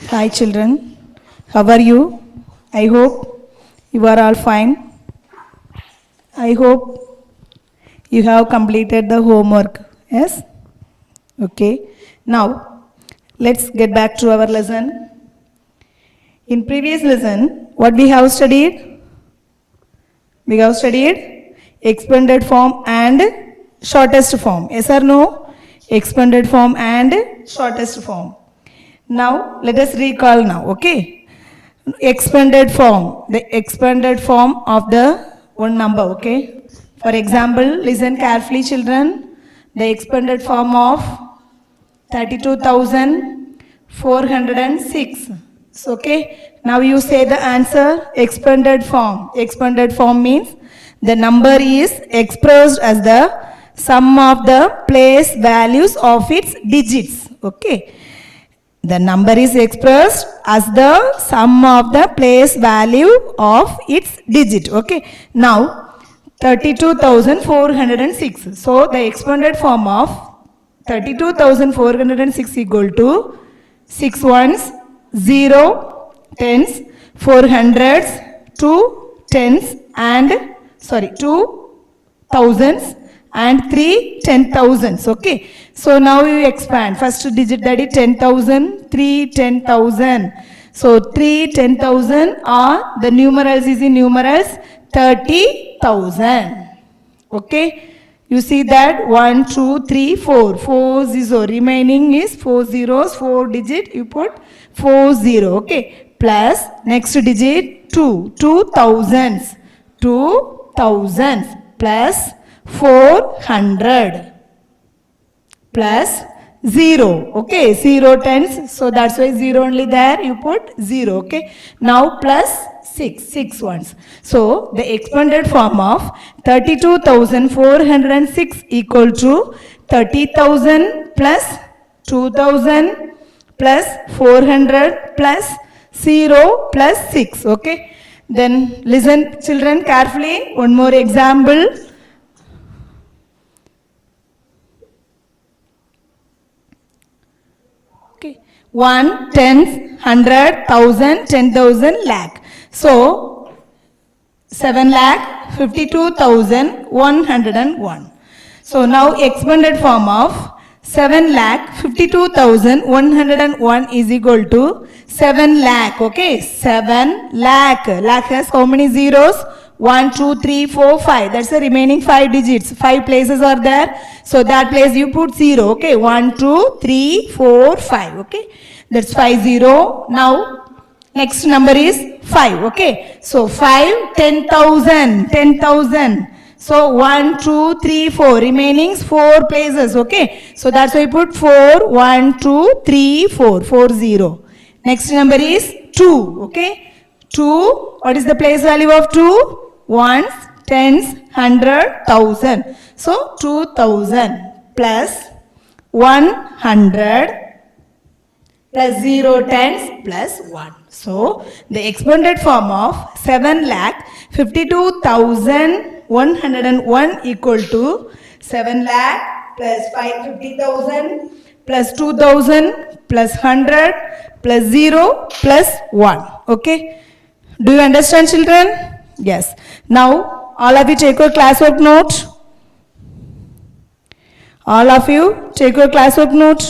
Hi children, how are you? I hope you are all fine. I hope you have completed the homework. Yes? Okay. Now, let's get back to our lesson. In previous lesson, what we have studied? We have studied expanded form and shortest form. Yes or no? Expanded form and shortest form. Now, let us recall now, okay? Expanded form, the expanded form of the one number, okay? For example, listen carefully children, the expanded form of 32,406. So, okay, now you say the answer, expanded form. Expanded form means the number is expressed as the sum of the place values of its digits, okay? The number is expressed as the sum of the place value of its digit. Okay. Now, 32,406. So, the expanded form of 32,406 equal to 6 ones, 0, tens, 4 hundreds, 2 tens and, 2 thousands and 3 10,000s. Okay. So now you expand. First digit that is 10,000, 3 10,000. So 3 10,000 or the numerals is in numerals 30,000. Okay. You see that 1, 2, 3, 4. 4 0. Remaining is 4 zeros. 4 digit you put 4 0. Okay. Plus next digit 2. 2 thousands. 2 thousands. Plus 400 plus 0. Okay, 0 tens. So that's why 0 only there. You put 0. Okay. Now plus 6. 6 ones. So the expanded form of 32,406 equal to 30,000 plus 2,000 plus 400 plus 0 plus 6. Okay. Then listen children carefully. One more example. Okay. 1, tens, 100, 1,000, 10,000, lakh. So 7 lakh 52,101. So now expanded form of 7 lakh 52,101 is equal to 7 lakh. Okay, 7 lakh. Lakh has how many zeros? 1, 2, 3, 4, 5. That's the remaining 5 digits. 5 places are there. So that place you put 0. Okay, 1, 2, 3, 4, 5. Okay, that's 5 0. Now next number is 5. Okay, so 5 10,000. 10,000. So 1, 2, 3, 4. Remaining 4 places. Okay, so that's why you put 4. 1, 2, 3, 4. 4 0. Next number is 2. Okay, 2. What is the place value of 2? Ones, tens, 100, 1,000. So 2,000 plus 100 plus 0 tens plus 1. So the expanded form of 7 lakh 52,101 equal to 7 lakh plus 50,000 plus 2,000 plus 100 plus 0 plus 1. Okay. Do you understand children? Yes. Now all of you take your classwork note. All of you take your classwork note.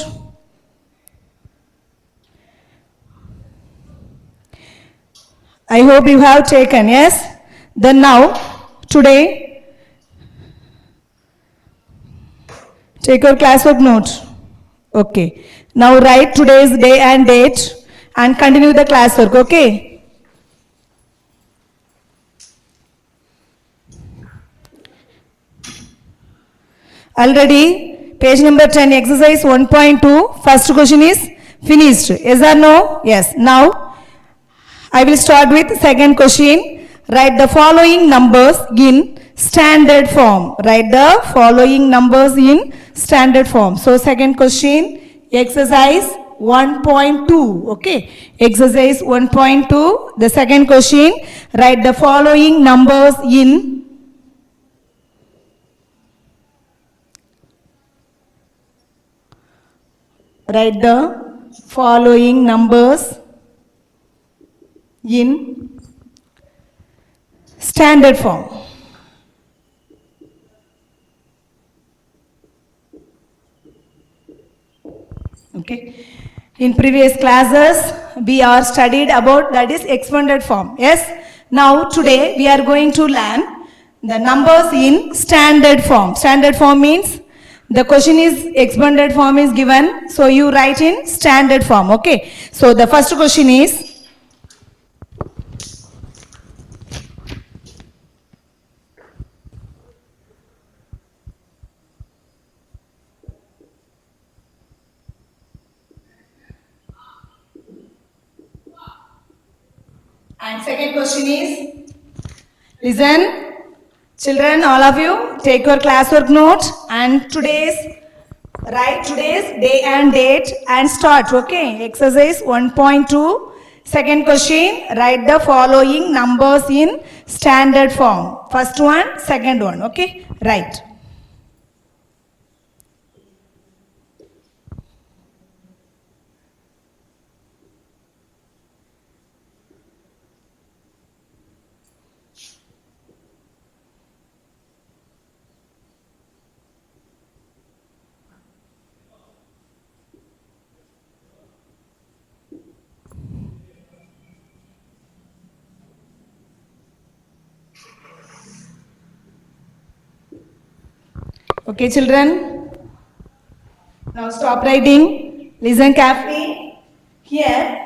I hope you have taken, yes? Then now, today, take your classwork note. Okay. Now write today's day and date and continue the classwork, okay? Already, page number 10, exercise 1.2, first question is finished. Yes or no? Yes. Now, I will start with second question. Write the following numbers in standard form. Write the following numbers in standard form. So second question, exercise 1.2. Okay. Exercise 1.2. The second question, write the following numbers in following numbers in standard form. Okay. In previous classes, we are studied about that is expanded form. Yes. Now today we are going to learn the numbers in standard form. Standard form means the question is expanded form is given, so you write in standard form. Okay. So the first question is, and second question is, listen. Children, all of you, take your classwork note and write today's day and date and start, okay? Exercise 1.2. Second question, write the following numbers in standard form. First one, second one, okay? Write. Okay, children. Now stop writing. Listen carefully. Here,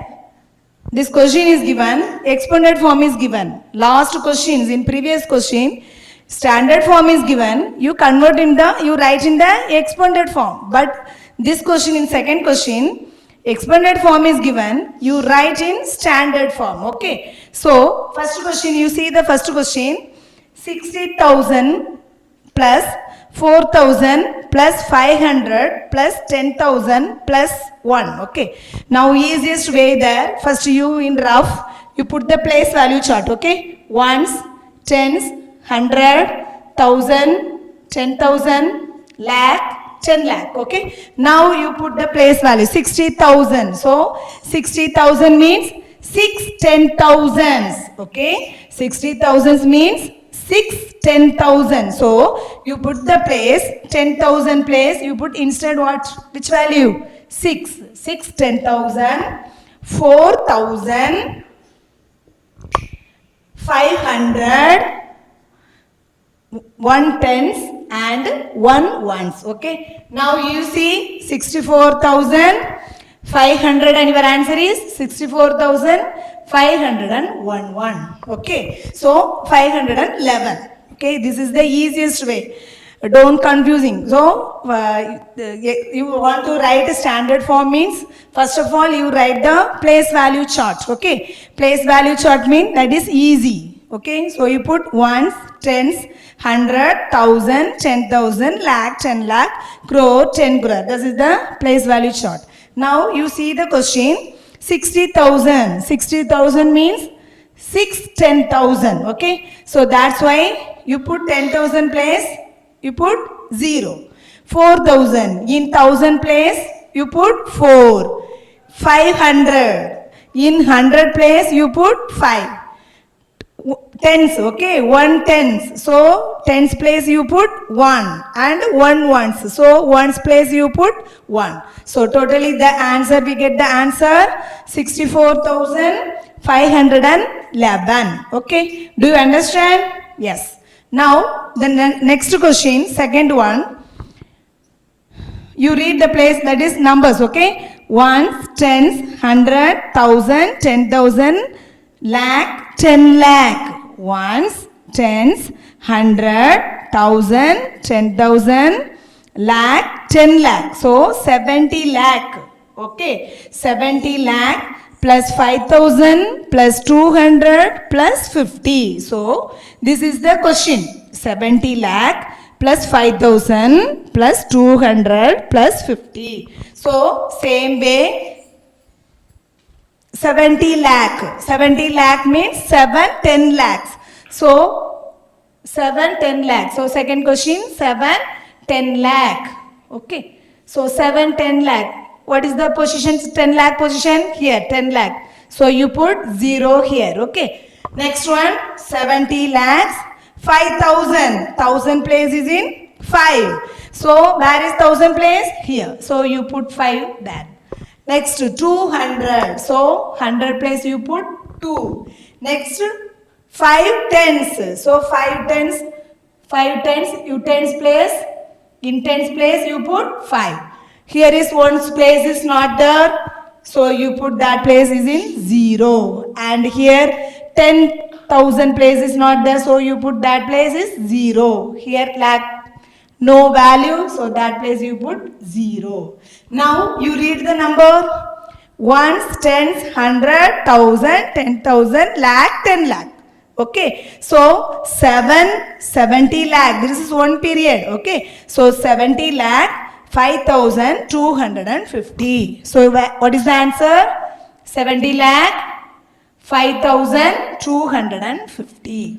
this question is given. Expanded form is given. Last questions in previous question, standard form is given. You write in the expanded form. But this question in second question, expanded form is given. You write in standard form. Okay. So first question, you see the first question, 60,000 plus 4,000 plus 500 plus 10,000 plus 1. Okay. Now easiest way there. First you in rough, you put the place value chart. Okay. Ones, tens, 100, 1,000, 10,000, lakh, 10 lakh. Okay. Now you put the place value 60,000. So 60,000 means 6 10,000s. Okay. 60,000 means 6 10,000. So you put the place 10,000 place, you put instead what? Which value? 6. 6 10,000, 4,000, 500, 1 tens and 1 ones. Okay. Now you see 64,500 and your answer is 64,501. Okay. So 511. Okay. This is the easiest way. Don't confusing. So you want to write a standard form means first of all you write the place value chart. Okay. Place value chart means that is easy. Okay. So you put ones, tens, 100, 1,000, 10,000, lakh, 10 lakh, crore, 10 crore. This is the place value chart. Now you see the question 60,000. 60,000 means 6 10,000. Okay. So that's why you put 10,000 place, you put 0. 4,000 in 1,000 place, you put 4. 500 in 100 place, you put 5. Tens, okay, 1 tens. So tens place you put 1 and 1 ones. So ones place you put 1. So totally the answer, we get the answer 64,511. Okay. Do you understand? Yes. Now the next question, second one. You read the place that is numbers. Okay. Ones, tens, 100, 1,000, 10,000, lakh, 10 lakh. Ones, tens, 100, 1,000, 10,000, lakh, 10 lakh. So 70 lakh. Okay. 70 lakh plus 5,000 plus 200 plus 50. So this is the question. 70 lakh plus 5,000 plus 200 plus 50. So same way 70 lakh. 70 lakh means 7 10 lakhs. So 7 10 lakhs. So second question 7 10 lakh. Okay. So 7 10 lakh. What is the position? 10 lakh position? Here, 10 lakh. So you put 0 here, okay. Next one, 70 lakhs, 5,000. 1,000 place is in 5. So where is 1,000 place? Here. So you put 5 there. Next, 200. So 100 place you put 2. Next, 5 tens. So 5 tens, you tens place. In tens place you put 5. Here is one place is not there. So you put that place is in 0. And here 10,000 place is not there. So you put that place is 0. Here lakh no value. So that place you put 0. Now you read the number. Ones, tens, 100, 1,000, 10,000, lakh, 10 lakh. Okay. So 70 lakh. This is one period. Okay. So 70 lakh. 5,250. So what is the answer? 70 lakh 5,250.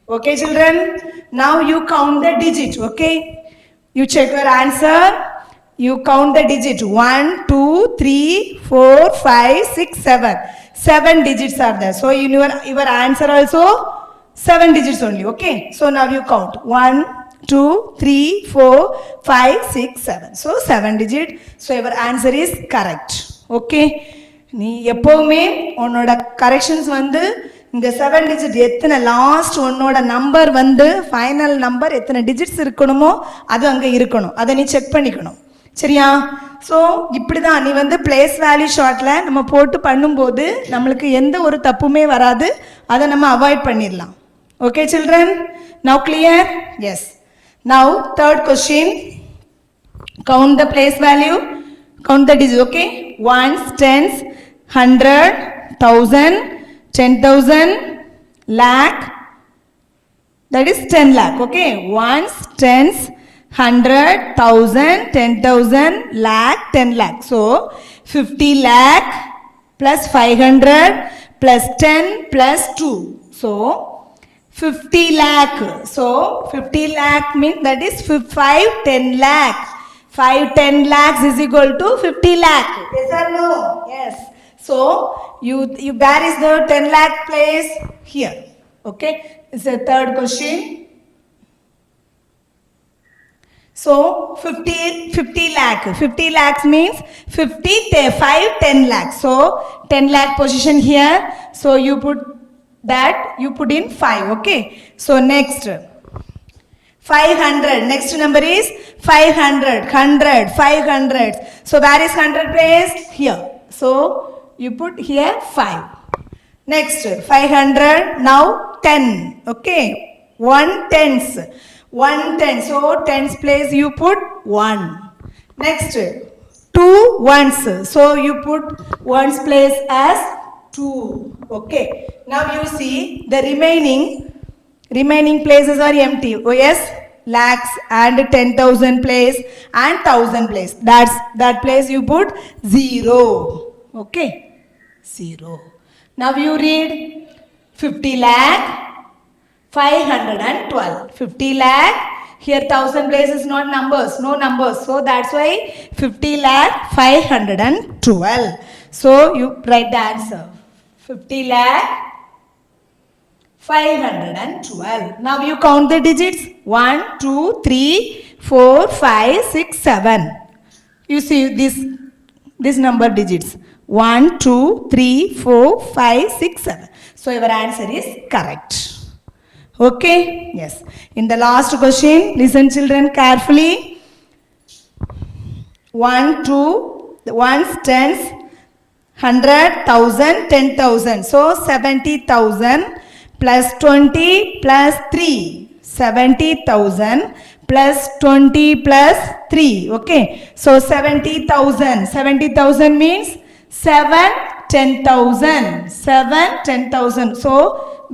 Okay children. Now you count the digit. Okay. You check your answer. You count the digit. 1, 2, 3, 4, 5, 6, 7. 7 digits are there. So in your answer also 7 digits only. Okay. So now you count. 1, 2, 3, 4, 5, 6, 7. So 7 digit. So your answer is correct. Okay. நீ எப்பவுமே உன்னோட corrections வந்து இந்த 7 digit எத்தனை last உன்னோட number வந்து final number எத்தனை digits இருக்கணுமோ அது அங்கே இருக்கணும். அதை நீ செக் பண்ணிக்கணும். சரியா? ஸோ இப்படி தான் நீ வந்து பிளேஸ் வேல்யூ ஷார்ட்டில் நம்ம போட்டு பண்ணும்போது நம்மளுக்கு எந்த ஒரு தப்புமே வராது. அதை நம்ம அவாய்ட் பண்ணிடலாம். Okay children? Now clear? Yes. Now third question, count the place value, count the digits, okay? Ones, tens, 100, 1,000, 10,000, lakh, that is 10 lakh, okay? Ones, tens, 100, 1,000, 10,000, lakh, 10 lakh. So 50 lakh plus 500 plus 10 plus 2. So 50 lakh. So 50 lakh means that is 5 10 lakh. 5 10 lakhs is equal to 50 lakh. Yes or no? Yes. So you where is the 10 lakh place? Here. Okay. It's the third question. So 50 lakh. 50 lakhs means 5 10 lakhs. So 10 lakh position here. So you put that you put in 5. Okay. So next 500. Next number is 500. 100. 500. So where is 100 place? Here. So you put here 5. Next 500. Now 10. Okay. 1 tens. 1 tens. So tens place you put 1. Next 2 ones. So you put ones place as 2. Okay. Now you see the remaining places are empty. Oh yes, lakhs and 10,000 place and 1,000 place. That place you put 0. Okay. 0. Now you read 50 lakh 512. 50 lakh. Here 1,000 place is not numbers. No numbers. So that's why 50 lakh 512. So you write the answer. 50 lakh 512. Now you count the digits. 1, 2, 3, 4, 5, 6, 7. You see this number digits. 1, 2, 3, 4, 5, 6, 7. So your answer is correct. Okay? Yes. In the last question, listen children carefully. 1, 2, ones, tens, 100, 1,000, 10,000. So 70,000 plus 20 plus 3. 70,000 plus 20 plus 3. Okay. So 70,000. 70,000 means 7 10,000. 7 10,000. So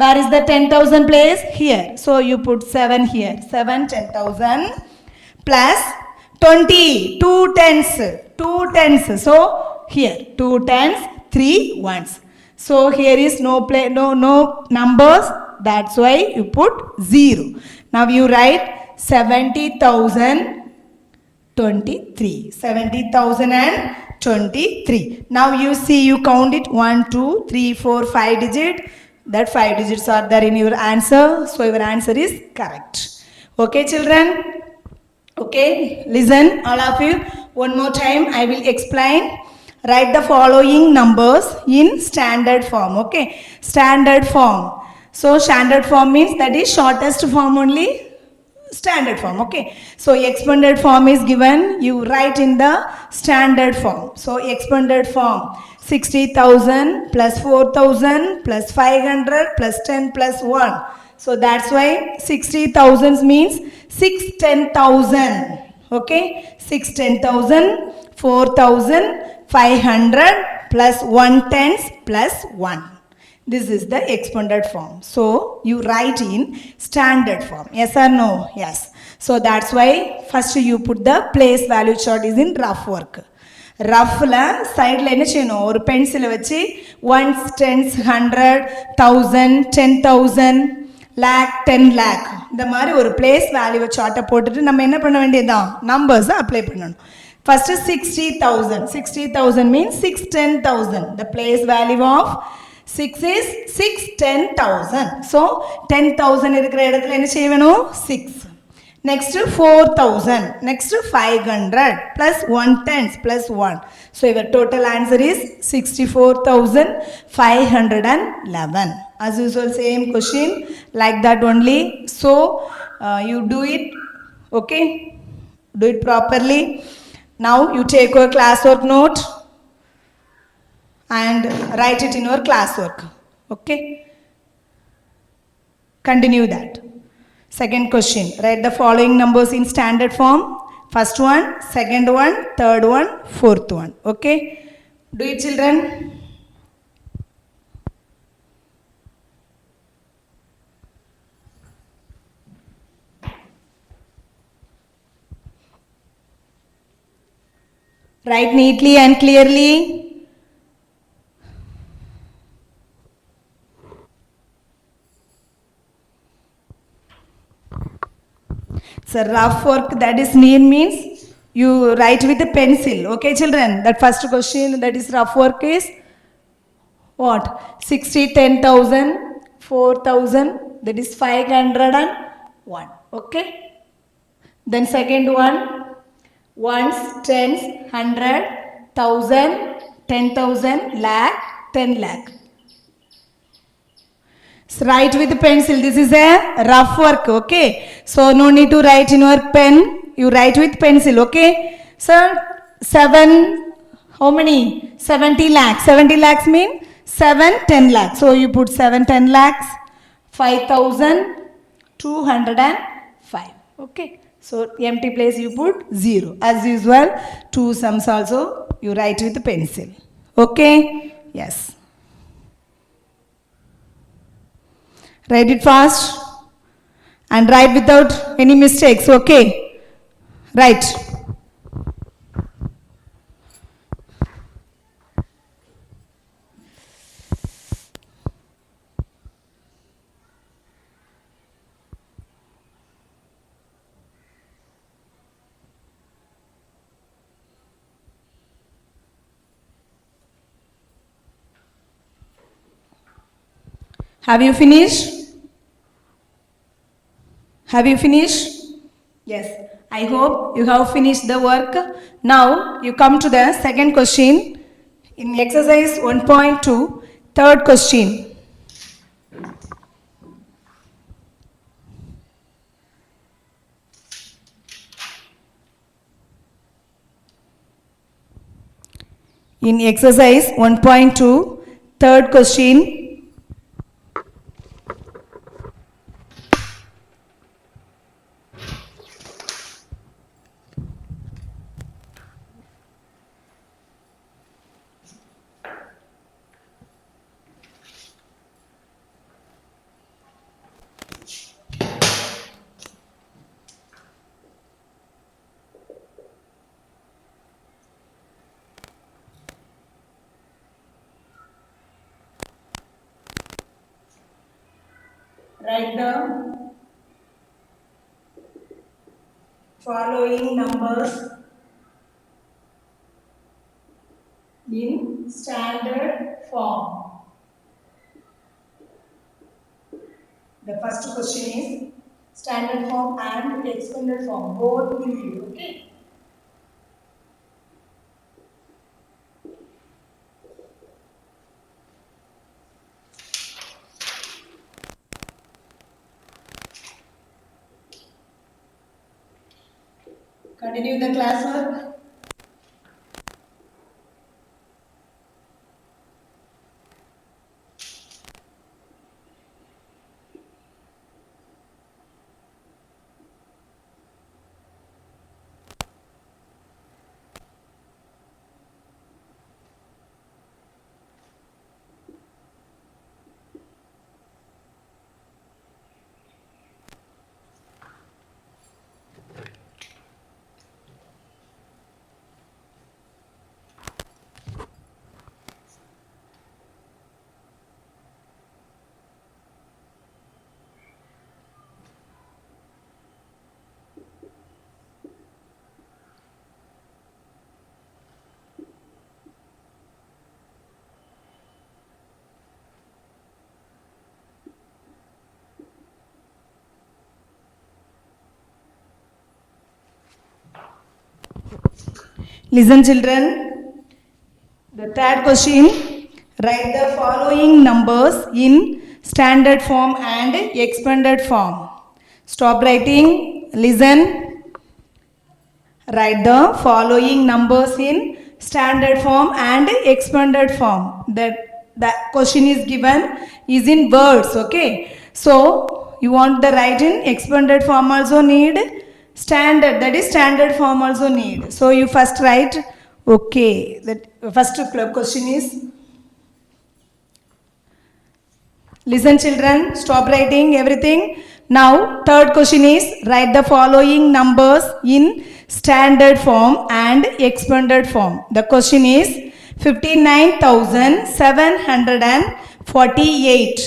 where is the 10,000 place? Here. So you put 7 here. 7 10,000 plus 20. 2 tens. 2 tens. So here 2 tens, 3 ones. So here is no numbers. That's why you put 0. Now you write 70,023. 70,023. 23. Now you see, you count it 1, 2, 3, 4, 5 digit. That 5 digits are there in your answer. So your answer is correct. Okay, children? Okay, listen, all of you. One more time, I will explain. Write the following numbers in standard form. Okay, standard form. So standard form means that is shortest form only. Standard form. Okay, so expanded form is given, you write in the standard form. So expanded form, 60,000 plus 4,000 plus 500 plus 10 plus 1. So that's why 60,000 means 6 10,000. Okay, 6 10,000, 4,500 plus 1 tens plus 1. This is the expanded form. So you write in standard form. Yes or no? Yes. So that's why first you put the place value chart is in rough work. ரஃப்ல சைடில் என்ன செய்யணும், ஒரு பென்சிலை வச்சு once tense 100 1000 10,000 lakh 10 lakh இந்த மாதிரி ஒரு place வேல்யூவை சார்ட்டை போட்டுட்டு நம்ம என்ன பண்ண வேண்டியதுதான், நம்பர்ஸை அப்ளை பண்ணணும். First 60,000. 60,000 means 6 10,000. The place value of 6 is 6 10,000. So 10,000 இருக்கிற இடத்துல என்ன செய்ய வேணும், 6. Next 4,000. Next 500 plus 1 tens plus 1. So your total answer is 64,511. As usual, same question like that only. So you do it. Okay, do it properly. Now you take your classwork note and write it in your classwork. Okay, continue that. Second question, write the following numbers in standard form. First one, second one, third one, fourth one. Okay, do it, children. Write neatly and clearly. So rough work, that is near means you write with a pencil. Okay, children, that first question, that is rough work is what, 60 10,000 4,000, that is 501. Okay, then second one, ones tens 100 1000 10,000 lakh 10 lakh. So write with pencil. This is a rough work. Okay, so no need to write in your pen, you write with pencil. Okay, so 7, how many, 70 lakhs. 70 lakhs mean 7 10 lakhs. So you put 7 10 lakhs, 5,205. Okay, so empty place you put 0. As usual, two sums also you write with pencil. Okay, yes. Write it fast and write without any mistakes. Okay, write. Have you finished? Have you finished? Yes, I hope you have finished the work. Now you come to the second question in exercise 1.2, third question. In exercise 1.2, third question, write the following numbers standard form. The first question is standard form and expanded form. Both will read, okay? Continue the classwork. Listen children, the third question, write the following numbers in standard form and expanded form. Stop writing, listen, write the following numbers in standard form and expanded form. That question is given is in words, okay? So, you want the write in expanded form also need standard, that is standard form also need. So you first write, okay, that first question is, listen children, stop writing everything. Now third question is, write the following numbers in standard form and expanded form. The question is 59,748.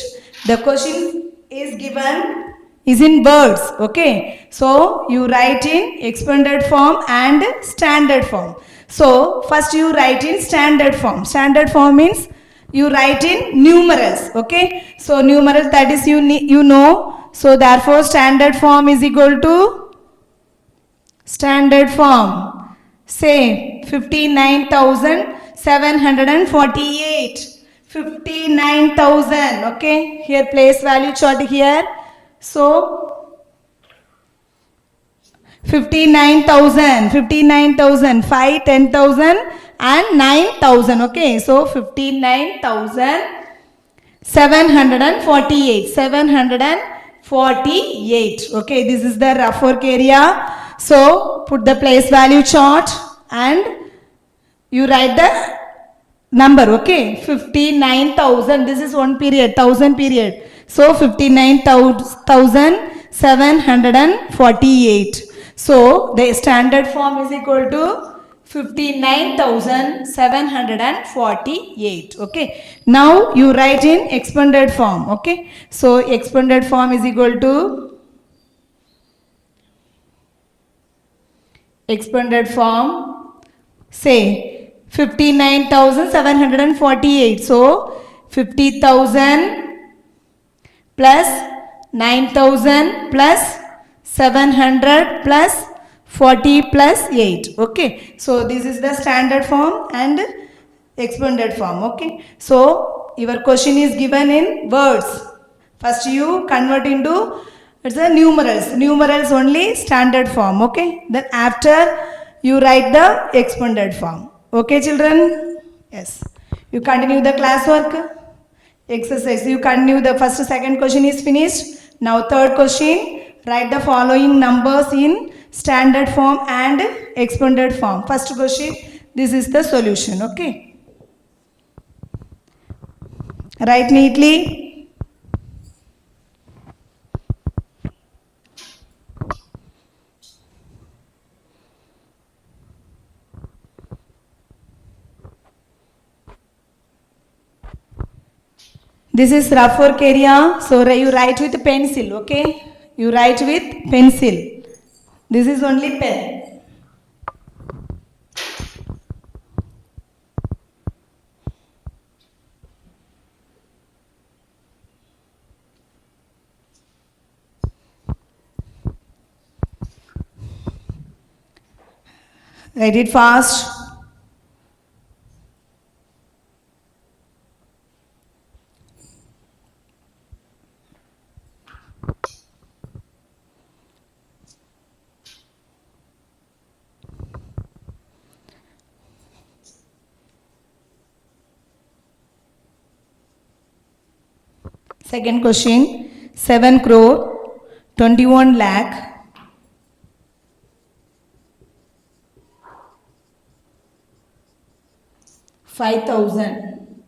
The question is given is in words, okay? So you write in expanded form and standard form. So first you write in standard form. Standard form means you write in numerals, okay? So numerals, that is you know. So therefore standard form is equal to standard form. Say 59,748. 59,000, okay? Here place value chart here. So 59,000, 5, 10,000 and 9,000, okay? So 59,748, 748, okay? This is the rough work area. So put the place value chart and you write the number, okay? 59,000, this is one period, 1000 period. So 59,748. So the standard form is equal to 59,748. Okay. Now you write in expanded form. Okay. So expanded form is equal to expanded form, say 59,748. So 50,000 plus 9,000 plus 700 plus 40 plus 8. Okay. So this is the standard form and expanded form. Okay. So your question is given in words. First you convert into it's a numerals. Numerals only standard form. Okay. Then after you write the expanded form. Okay children? Yes. You continue the classwork. Exercise. You continue the first, second question is finished. Now third question. Write the following numbers in standard form and expanded form. First question. This is the solution. Okay. Write neatly. This is rough work area. So you write with pencil. Okay. You write with pencil. This is only pen. Write it fast. Second question, 7 crore, 21 lakh, 5,000.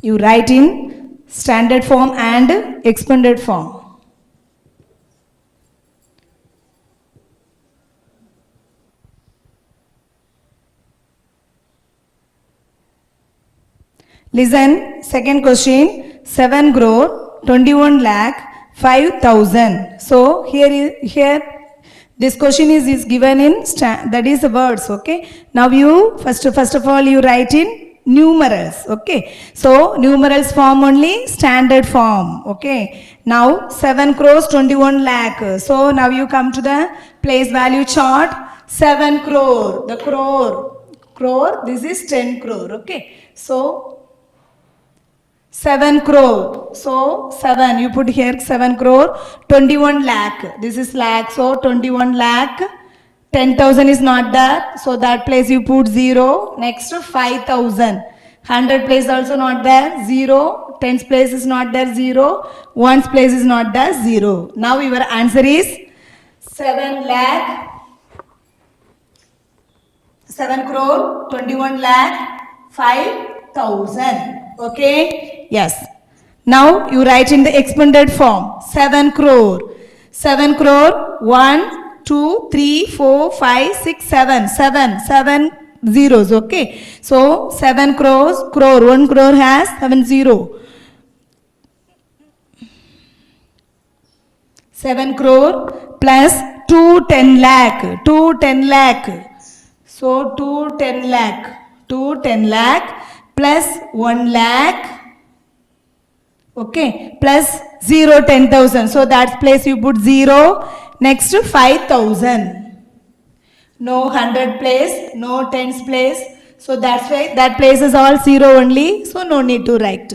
You write in standard form and expanded form. Listen, second question, 7 crore, 21 lakh, 5,000. So here this question is given in that is the words, okay. Now you first of all you write in numerals, okay. So numerals form only standard form, okay. Now 7 crores 21 lakh. So now you come to the place value chart. 7 crore, the crore, this is 10 crore, okay. So 7 crore. So 7, you put here 7 crore, 21 lakh. This is lakh, so 21 lakh. 10,000 is not there, so that place you put 0. Next 5,000. 100 place also not there, 0. 10's place is not there, 0. 1's place is not there, 0. Now your answer is 7 lakh, 7 crore, 21 lakh, 5,000. Okay, yes. Now you write in the expanded form 7 crore. 7 crore, 1, 2, 3, 4, 5, 6, 7. 7 zeros, okay. So 7 crores, 1 crore has 7 0. 7 crore plus 2 10 lakh. 2 10 lakh. So 2 10 lakh. 2 10 lakh. Plus 1 lakh, okay, plus 0 10,000. So that place you put 0. Next 5,000. No 100 place, no 10's place. So that's why that place is all 0 only. So no need to write.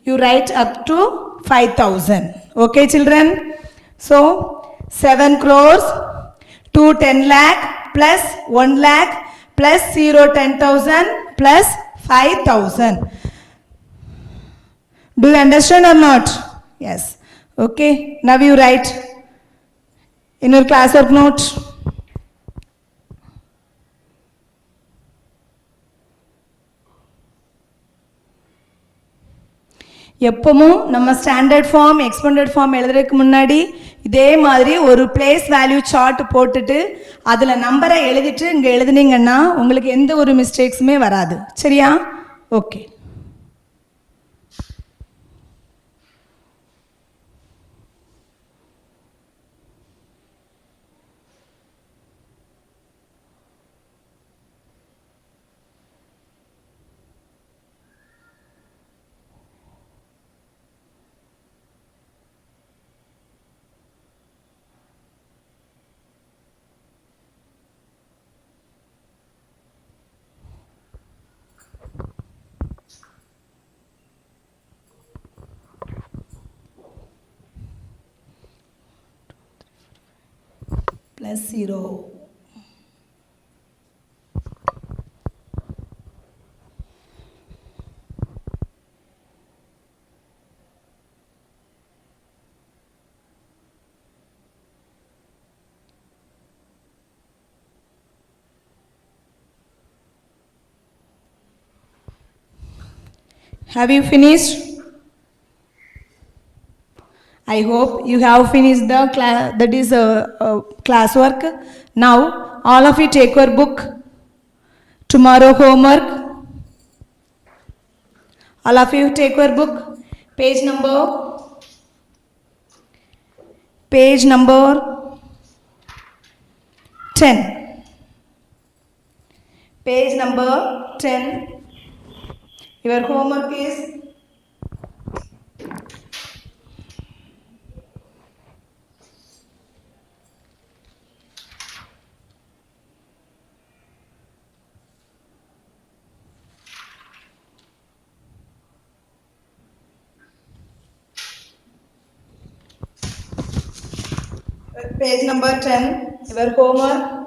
You write up to 5,000. Okay, children. So 7 crores, 2 10 lakh plus 1 lakh plus 0 10,000 plus 5,000. Do you understand or not? Yes. Okay. Now you write in your classwork note. எப்பவும் நம்ம standard form expended form எழுதுறதுக்கு முன்னாடி இதே மாதிரி ஒரு place value chart போட்டுட்டு அதில் நம்பரை எழுதிட்டு இங்கே எழுதுனீங்கன்னா உங்களுக்கு எந்த ஒரு மிஸ்டேக்ஸுமே வராது. சரியா? Okay. Plus 0. Have you finished? I hope you have finished the classwork. Now, all of you take your book. Tomorrow homework. All of you take your book. Page number 10. Page number 10. Your homework is page number 10, your homework.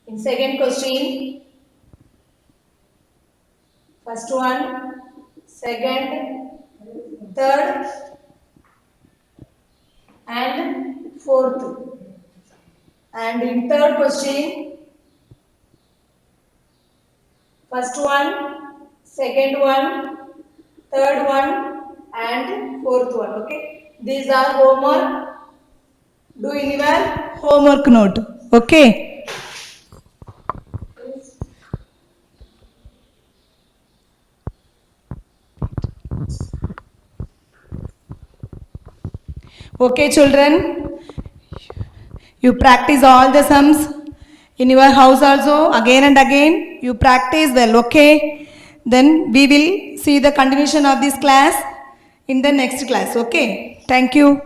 In second question, first one, second, third, and fourth. And in third question, first one, second one, third one, and fourth one. Okay, these are homework. Do in your homework note. Okay. Okay, children. You practice all the sums in your house also again and again. You practice well. Okay. Then we will see the continuation of this class in the next class. Okay. Thank you.